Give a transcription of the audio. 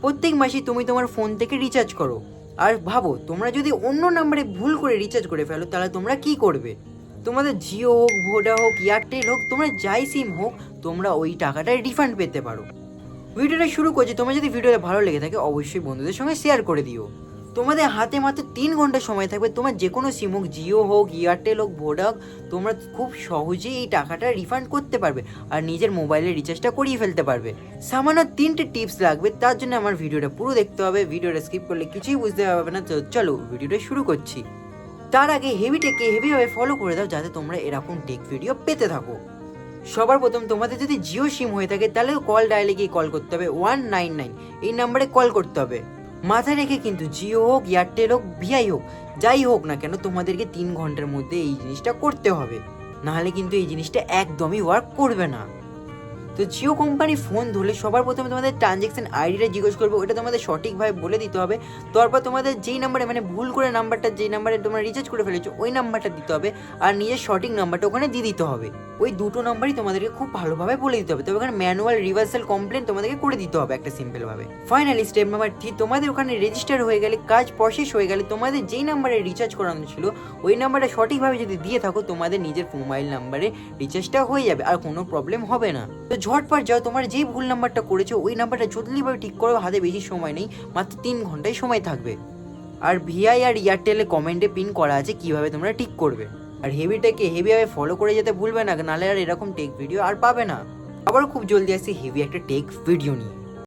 প্রত্যেক মাসে তুমি তোমার ফোন থেকে রিচার্জ করো। আর ভাবো তোমরা যদি অন্য নাম্বারে ভুল করে রিচার্জ করে ফেলো তাহলে তোমরা কি করবে? তোমাদের জিও হোক, ভোডা হোক, এয়ারটেল হোক, তোমরা যাই সিম হোক, তোমরা ওই টাকাটা রিফান্ড পেতে পারো। ভিডিওটা শুরু করছি। তোমার যদি ভিডিওটা ভালো লেগে থাকে অবশ্যই বন্ধুদের সঙ্গে শেয়ার করে দিও। তোমাদের হাতে মাত্র 3 ঘন্টা সময় থাকবে। তোমার যে কোনো সিম হোক, জিও হোক, এয়ারটেল হোক, ভোডা হোক, তোমরা খুব সহজেই এই টাকাটা রিফান্ড করতে পারবে আর নিজের মোবাইলের রিচার্জটা করিয়ে ফেলতে পারবে। সামান্য 3টে টিপস লাগবে, তার জন্য আমার ভিডিওটা পুরো দেখতে হবে। ভিডিওটা স্কিপ করলে কিছুই বুঝতে পারবে না। তো চলো ভিডিওটা শুরু করছি। তার আগে হেভিভাবে ফলো করে দাও যাতে তোমরা এরকম টেক ভিডিও পেতে থাকো। সবার প্রথম তোমাদের যদি জিও সিম হয়ে থাকে তাহলে কল ডায়ালে গিয়ে কল করতে হবে 199, এই নাম্বারে কল করতে হবে। মাথায় রেখে কিন্তু জিও হোক, এয়ারটেল হোক, ভিআই হোক, যাই হোক না কেন তোমাদেরকে 3 ঘন্টার মধ্যে এই জিনিসটা করতে হবে, নাহলে কিন্তু এই জিনিসটা একদমই ওয়ার্ক করবে না। তো জিও কোম্পানি ফোন ধরলে সবার প্রথমে তোমাদের ট্রানজ্যাকশন আইডিটা জিজ্ঞেস করবে, ওটা তোমাদের সঠিকভাবে বলে দিতে হবে। তারপর তোমাদের যেই নাম্বারে মানে ভুল করে নাম্বারটা যেই নাম্বারে তোমরা রিচার্জ করে ফেলেছো ওই নাম্বারটা দিতে হবে আর নিজের সঠিক নাম্বারটা ওখানে দিয়ে দিতে হবে। ওই দুটো নাম্বারই তোমাদেরকে খুব ভালোভাবে বলে দিতে হবে। তবে ওখানে ম্যানুয়াল রিভার্সাল কমপ্লেন তোমাদেরকে করে দিতে হবে একটা সিম্পলভাবে। ফাইনালি স্টেপ নাম্বার 3, তোমাদের ওখানে রেজিস্টার হয়ে গেলে, কাজ প্রসেস হয়ে গেলে, তোমাদের যেই নাম্বারে রিচার্জ করানো ছিল ওই নাম্বারটা সঠিকভাবে যদি দিয়ে থাকো তোমাদের নিজের মোবাইল নাম্বারে রিচার্জটা হয়ে যাবে আর কোনো প্রবলেম হবে না। তো ঝটপট যাও, তোমার যেই ভুল নাম্বারটা করেছো ওই নাম্বারটা জলদিভাবে ঠিক করো। হাতে বেশি সময় নেই, মাত্র 3 ঘন্টায় সময় থাকবে। আর ভিআই আর এয়ারটেলে কমেন্টে পিন করা আছে কিভাবে তোমরা ঠিক করবে। আর হেভিভাবে ফলো করে যেতে ভুলবে না, নাহলে আর এরকম টেক ভিডিও আর পাবে না। আবারও খুব জলদি আসছি হেভি একটা টেক ভিডিও নিয়ে।